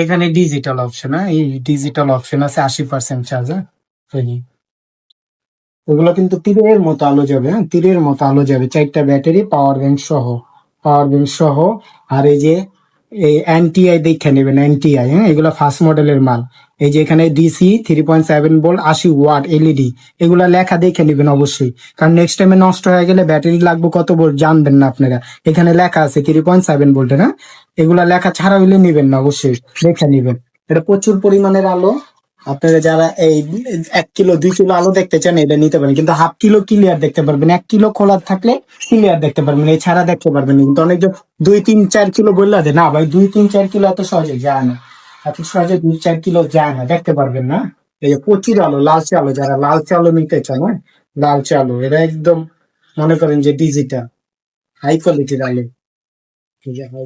এখানে digital option, হ্যাঁ এই ডিজিটাল অপশন আছে 80% চার্জ। হ্যাঁ এই এগুলো কিন্তু তীরের মতো আলো যাবে, হ্যাঁ তীরের মতো আলো যাবে, 4টা ব্যাটারি, পাওয়ার ব্যাংক সহ, পাওয়ার ব্যাংক সহ। আর এই যে এই এনটিআই দেখে নেবেন, এনটিআই, হ্যাঁ এগুলো ফার্স্ট মডেলের মাল। এই যে এখানে ডিসি 3.7 ভোল্ট 80 ওয়াট এলইডি, এগুলা লেখা দেখে নেবেন অবশ্যই, কারণ নেক্সট টাইমে নষ্ট হয়ে গেলে ব্যাটারি লাগবে কত ভোল্ট জানবেন না আপনারা। এখানে লেখা আছে 3.7 ভোল্টের, হ্যাঁ এগুলা লেখা ছাড়া হইলে নিবেন না, অবশ্যই দেখে নিবেন। এটা প্রচুর পরিমাণের আলো। আপনারা যারা এই 1 কিলো 2 কিলো আলো দেখতে চান এটা নিতে পারেন, কিন্তু হাফ কিলো ক্লিয়ার দেখতে পারবেন, 1 কিলো খোলা থাকলে ক্লিয়ার দেখতে পারবেন, এছাড়া দেখতে পারবেন না। কিন্তু অনেকজন 2 3 4 কিলো বললা যে না ভাই 2 3 4 কিলো এত সহজে যায় না, এত সহজে 2 4 কিলো যায় না, দেখতে পারবেন না। এই যে প্রচুর আলো, লালচে আলো, যারা লালচে আলো নিতে চান, হ্যাঁ লালচে আলো এটা একদম মনে করেন যে ডিজিটাল হাই কোয়ালিটির আলো। এই যে হাই